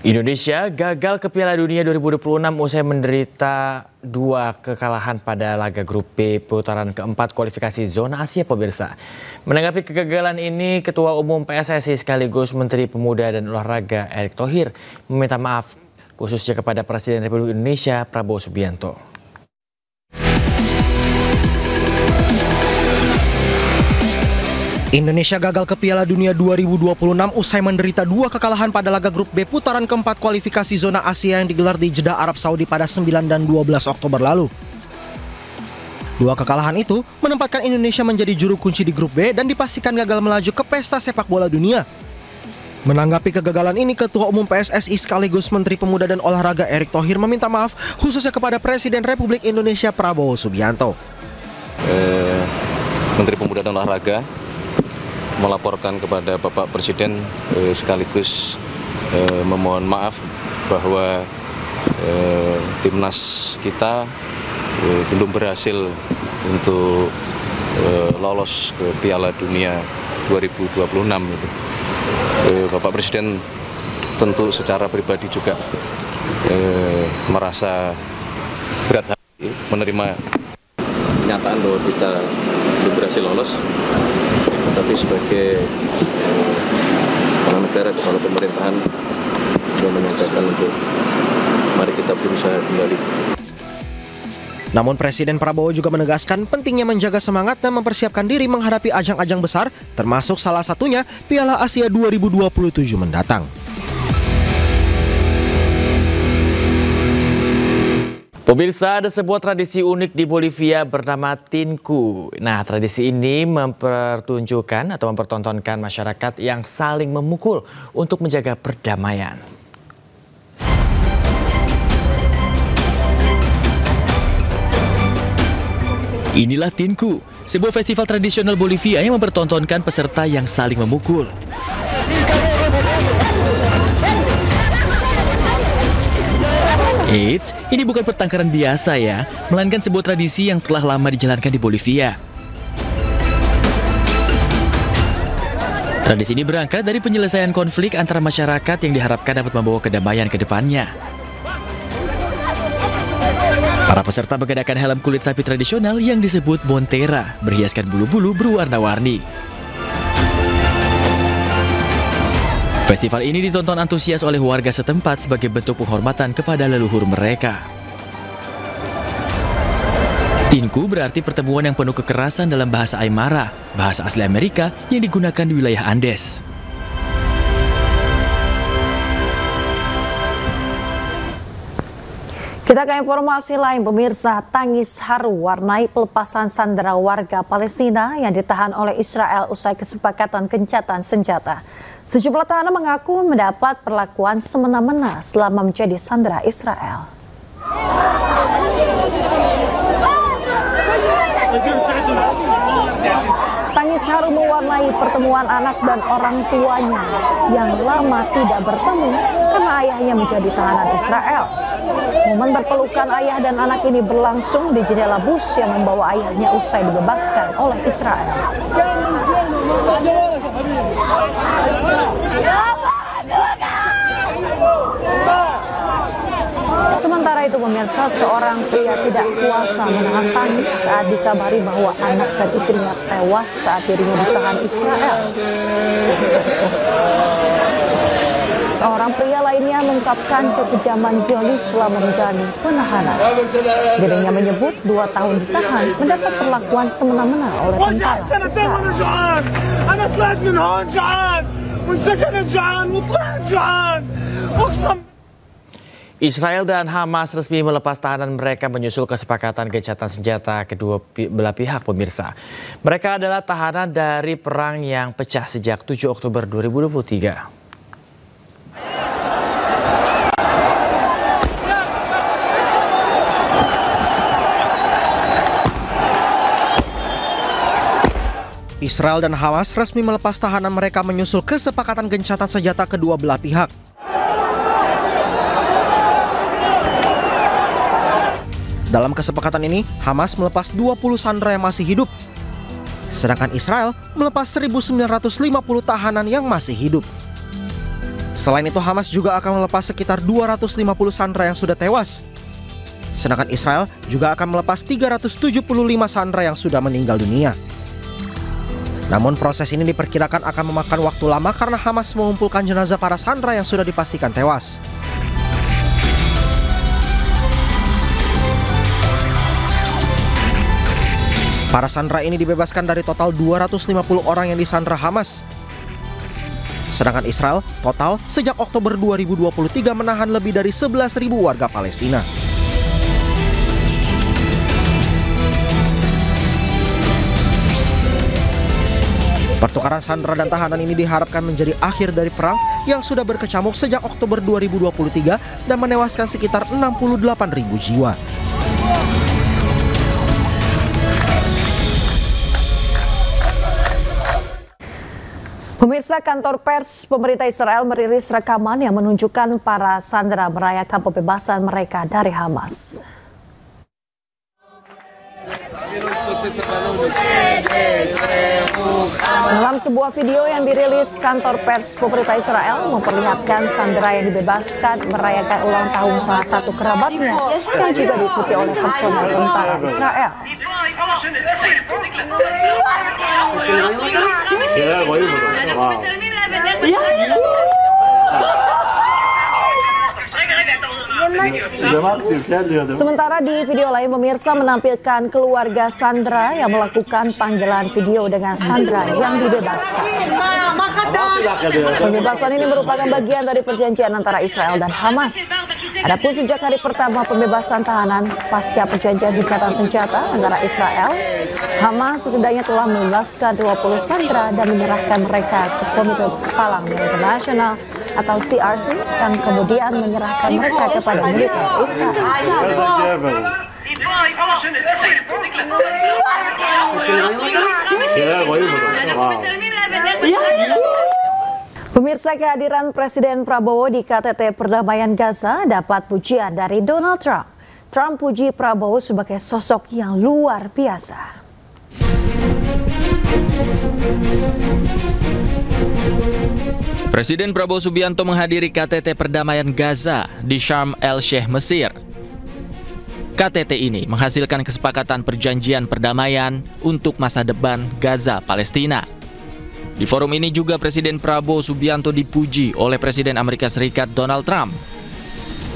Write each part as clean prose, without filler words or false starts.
Indonesia gagal ke Piala Dunia 2026 usai menderita 2 kekalahan pada laga grup B putaran keempat kualifikasi zona Asia pemirsa. Menanggapi kegagalan ini, Ketua Umum PSSI sekaligus Menteri Pemuda dan Olahraga Erick Thohir meminta maaf khususnya kepada Presiden Republik Indonesia Prabowo Subianto. Indonesia gagal ke Piala Dunia 2026 usai menderita 2 kekalahan pada laga grup B putaran keempat kualifikasi zona Asia yang digelar di Jeddah, Arab Saudi pada 9 dan 12 Oktober lalu. 2 kekalahan itu menempatkan Indonesia menjadi juru kunci di grup B dan dipastikan gagal melaju ke pesta sepak bola dunia. Menanggapi kegagalan ini, Ketua Umum PSSI sekaligus Menteri Pemuda dan Olahraga Erick Thohir meminta maaf khususnya kepada Presiden Republik Indonesia Prabowo Subianto. Menteri Pemuda dan Olahraga melaporkan kepada Bapak Presiden sekaligus memohon maaf bahwa timnas kita belum berhasil untuk lolos ke Piala Dunia 2026 itu. Bapak Presiden tentu secara pribadi juga merasa berat hati menerima kenyataan bahwa kita belum berhasil lolos. Tapi sebagai kepala negara, kepala pemerintahan juga menyampaikan untuk mari kita berusaha kembali. Namun Presiden Prabowo juga menegaskan pentingnya menjaga semangat dan mempersiapkan diri menghadapi ajang-ajang besar, termasuk salah satunya Piala Asia 2027 mendatang. Pemirsa, ada sebuah tradisi unik di Bolivia bernama Tinku. Nah, tradisi ini mempertunjukkan atau mempertontonkan masyarakat yang saling memukul untuk menjaga perdamaian. Inilah Tinku, sebuah festival tradisional Bolivia yang mempertontonkan peserta yang saling memukul. Eits, ini bukan pertengkaran biasa ya, melainkan sebuah tradisi yang telah lama dijalankan di Bolivia. Tradisi ini berangkat dari penyelesaian konflik antara masyarakat yang diharapkan dapat membawa kedamaian ke depannya. Para peserta mengenakan helm kulit sapi tradisional yang disebut montera, berhiaskan bulu-bulu berwarna-warni. Festival ini ditonton antusias oleh warga setempat sebagai bentuk penghormatan kepada leluhur mereka. Tinku berarti pertemuan yang penuh kekerasan dalam bahasa Aymara, bahasa asli Amerika yang digunakan di wilayah Andes. Kita ke informasi lain, pemirsa. Tangis haru warnai pelepasan sandera warga Palestina yang ditahan oleh Israel usai kesepakatan gencatan senjata. Sejumlah tahanan mengaku mendapat perlakuan semena-mena selama menjadi sandera Israel. Tangis haru mewarnai pertemuan anak dan orang tuanya yang lama tidak bertemu karena ayahnya menjadi tahanan Israel. Momen berpelukan ayah dan anak ini berlangsung di jendela bus yang membawa ayahnya usai dibebaskan oleh Israel. Sementara itu pemirsa, seorang pria tidak kuasa menahan tangis saat dikabari bahwa anak dan istrinya tewas saat dirinya ditahan Israel. Seorang pria lainnya mengungkapkan kekejaman Zionis selama menjalani penahanan. Dirinya menyebut 2 tahun ditahan mendapat perlakuan semena-mena oleh tentara Israel. Israel dan Hamas resmi melepas tahanan mereka menyusul kesepakatan gencatan senjata kedua belah pihak pemirsa. Mereka adalah tahanan dari perang yang pecah sejak 7 Oktober 2023. Israel dan Hamas resmi melepas tahanan mereka menyusul kesepakatan gencatan senjata kedua belah pihak. Dalam kesepakatan ini, Hamas melepas 20 sandera yang masih hidup, sedangkan Israel melepas 1.950 tahanan yang masih hidup. Selain itu, Hamas juga akan melepas sekitar 250 sandera yang sudah tewas. Sedangkan Israel juga akan melepas 375 sandera yang sudah meninggal dunia. Namun proses ini diperkirakan akan memakan waktu lama karena Hamas mengumpulkan jenazah para sandera yang sudah dipastikan tewas. Para sandera ini dibebaskan dari total 250 orang yang disandera Hamas. Sedangkan Israel total sejak Oktober 2023 menahan lebih dari 11.000 warga Palestina. Pertukaran sandera dan tahanan ini diharapkan menjadi akhir dari perang yang sudah berkecamuk sejak Oktober 2023 dan menewaskan sekitar 68.000 jiwa. Pemirsa, kantor pers pemerintah Israel merilis rekaman yang menunjukkan para sandera merayakan pembebasan mereka dari Hamas. Dalam sebuah video yang dirilis kantor pers pemerintah Israel memperlihatkan sandera yang dibebaskan merayakan ulang tahun salah satu kerabatnya yang juga diikuti oleh personel tentara Israel. Sementara di video lain, pemirsa menampilkan keluarga sandera yang melakukan panggilan video dengan sandera yang dibebaskan. Pembebasan ini merupakan bagian dari perjanjian antara Israel dan Hamas. Adapun sejak hari pertama pembebasan tahanan pasca perjanjian gencatan senjata antara Israel, Hamas setidaknya telah membebaskan 20 sandera dan menyerahkan mereka ke Komite Palang Merah Internasional atau CRC dan kemudian menyerahkan mereka kepada militer Israel. Pemirsa, kehadiran Presiden Prabowo di KTT Perdamaian Gaza dapat pujian dari Donald Trump. Trump puji Prabowo sebagai sosok yang luar biasa. Presiden Prabowo Subianto menghadiri KTT Perdamaian Gaza di Sharm el-Sheikh, Mesir. KTT ini menghasilkan kesepakatan perjanjian perdamaian untuk masa depan Gaza, Palestina. Di forum ini juga Presiden Prabowo Subianto dipuji oleh Presiden Amerika Serikat Donald Trump.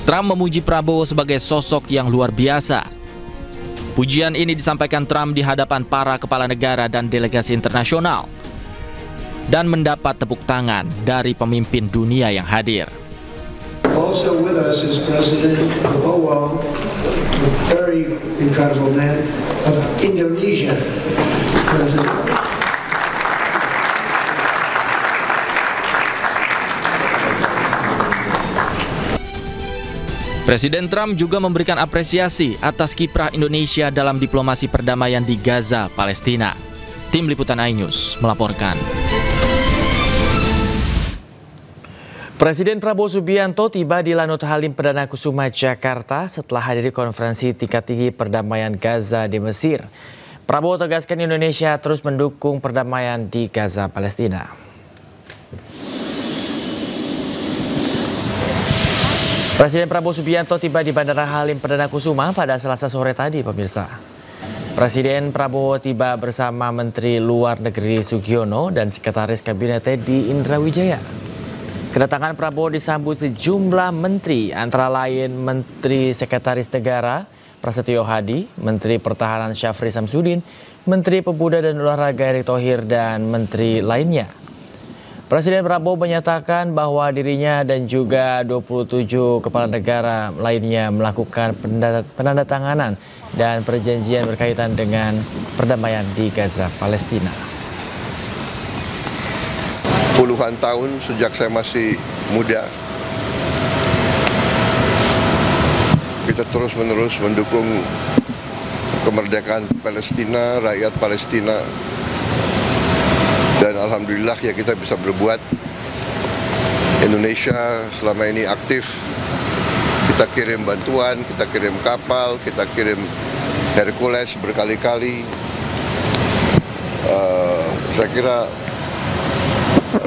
Trump memuji Prabowo sebagai sosok yang luar biasa. Pujian ini disampaikan Trump di hadapan para kepala negara dan delegasi internasional dan mendapat tepuk tangan dari pemimpin dunia yang hadir. Also with us is President Prabowo, a very incredible man of Indonesia. Presiden Trump juga memberikan apresiasi atas kiprah Indonesia dalam diplomasi perdamaian di Gaza, Palestina. Tim Liputan iNews melaporkan. Presiden Prabowo Subianto tiba di Lanut Halim Perdana Kusuma, Jakarta setelah hadiri konferensi tingkat tinggi perdamaian Gaza di Mesir. Prabowo tegaskan Indonesia terus mendukung perdamaian di Gaza, Palestina. Presiden Prabowo Subianto tiba di Bandara Halim Perdana Kusuma pada Selasa sore tadi, pemirsa. Presiden Prabowo tiba bersama Menteri Luar Negeri Sugiono dan Sekretaris Kabinet Teddy Indra Wijaya. Kedatangan Prabowo disambut sejumlah menteri, antara lain Menteri Sekretaris Negara Prasetyo Hadi, Menteri Pertahanan Syafri Samsudin, Menteri Pemuda dan Olahraga Erick Thohir, dan menteri lainnya. Presiden Prabowo menyatakan bahwa dirinya dan juga 27 kepala negara lainnya melakukan penandatanganan dan perjanjian berkaitan dengan perdamaian di Gaza, Palestina. Puluhan tahun sejak saya masih muda, kita terus-menerus mendukung kemerdekaan Palestina, rakyat Palestina. Dan alhamdulillah ya kita bisa berbuat. Indonesia selama ini aktif. Kita kirim bantuan, kita kirim kapal, kita kirim Hercules berkali-kali. Saya kira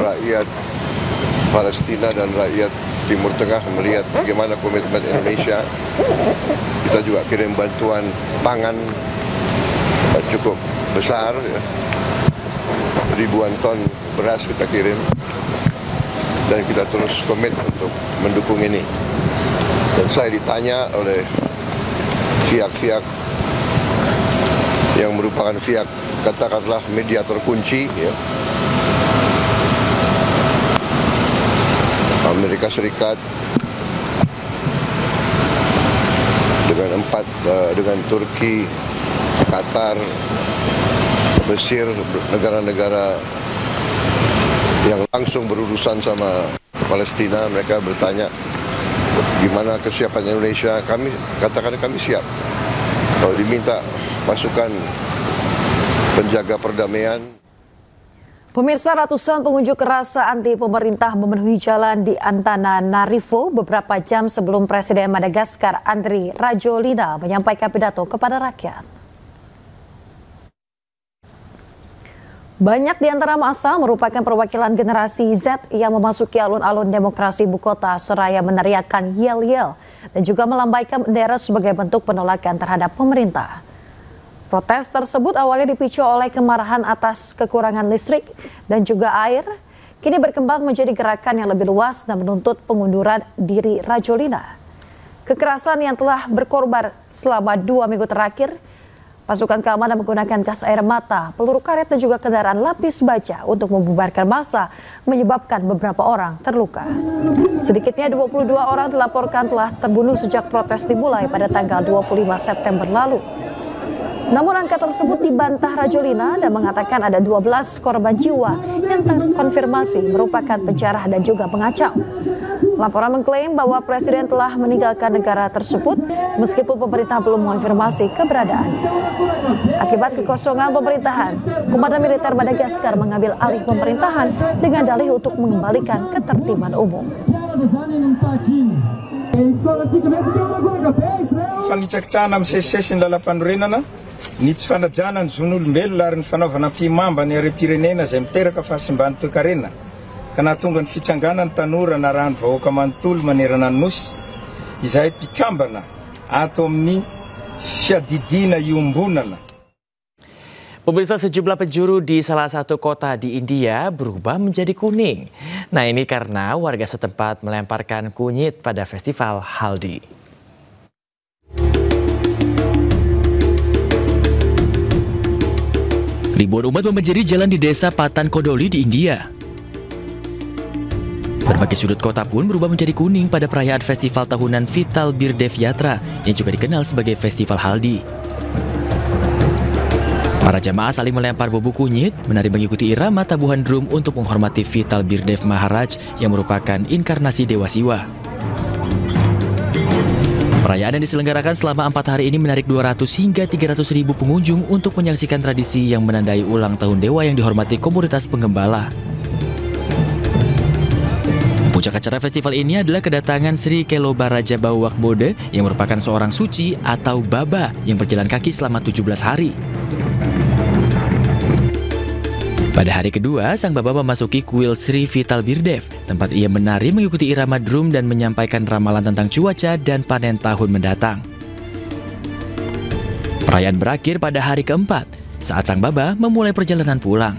rakyat Palestina dan rakyat Timur Tengah melihat bagaimana komitmen Indonesia. Kita juga kirim bantuan pangan cukup besar, ya. Ribuan ton beras kita kirim, dan kita terus komit untuk mendukung ini. Dan saya ditanya oleh pihak-pihak yang merupakan pihak katakanlah mediator kunci, ya. Amerika Serikat dengan Turki, Qatar, Mesir, negara-negara yang langsung berurusan sama Palestina. Mereka bertanya gimana kesiapan Indonesia. Kami katakan kami siap. Kalau diminta pasukan penjaga perdamaian. Pemirsa, ratusan pengunjuk rasa anti pemerintah memenuhi jalan di Antananarivo beberapa jam sebelum Presiden Madagaskar Andry Rajoelina menyampaikan pidato kepada rakyat. Banyak di antara massa merupakan perwakilan generasi Z yang memasuki alun-alun demokrasi ibu kota seraya meneriakkan yel-yel dan juga melambaikan bendera sebagai bentuk penolakan terhadap pemerintah. Protes tersebut awalnya dipicu oleh kemarahan atas kekurangan listrik dan juga air, kini berkembang menjadi gerakan yang lebih luas dan menuntut pengunduran diri Rajoelina. Kekerasan yang telah berkorban selama 2 minggu terakhir, pasukan keamanan menggunakan gas air mata, peluru karet dan juga kendaraan lapis baja untuk membubarkan massa, menyebabkan beberapa orang terluka. Sedikitnya 22 orang dilaporkan telah terbunuh sejak protes dimulai pada tanggal 25 September lalu. Namun angka tersebut dibantah Rajoelina dan mengatakan ada 12 korban jiwa yang terkonfirmasi merupakan penjara dan juga pengacau. Laporan mengklaim bahwa Presiden telah meninggalkan negara tersebut meskipun pemerintah belum mengonfirmasi keberadaan. Akibat kekosongan pemerintahan, Komandan Militer Madagaskar mengambil alih pemerintahan dengan dalih untuk mengembalikan ketertiban umum. Fanitsakitsahana amin'ny sesisesy ny lalam-panorenana, ny tsy fanajana ny zon'olombelona ary ny fanaovana mpimamba ny harem-pirenena izay miteraka fahasimban'ny toe-karena ka nahatonga ny fitsanganan'ny tanora na rahan'ny vahoaka manontolo manerana ny nosy izay mpikambana ato amin'ny fiadidiana iombonana. Pemirsa, sejumlah penjuru di salah satu kota di India berubah menjadi kuning. Nah, ini karena warga setempat melemparkan kunyit pada festival Haldi. Ribuan umat membanjiri jalan di desa Patan Kodoli di India. Berbagai sudut kota pun berubah menjadi kuning pada perayaan festival tahunan Vital Birdev Yatra yang juga dikenal sebagai Festival Haldi. Para jamaah saling melempar bubuk kunyit, menari mengikuti irama tabuhan drum untuk menghormati Vital Birdev Maharaj yang merupakan inkarnasi Dewa Siwa. Perayaan yang diselenggarakan selama 4 hari ini menarik 200 hingga 300 ribu pengunjung untuk menyaksikan tradisi yang menandai ulang tahun dewa yang dihormati komunitas penggembala. Puncak acara festival ini adalah kedatangan Sri Keloba Raja Bawak Bode yang merupakan seorang suci atau baba yang berjalan kaki selama 17 hari. Pada hari kedua, sang baba memasuki kuil Sri Vital Birdev, tempat ia menari mengikuti irama drum dan menyampaikan ramalan tentang cuaca dan panen tahun mendatang. Perayaan berakhir pada hari keempat, saat sang baba memulai perjalanan pulang.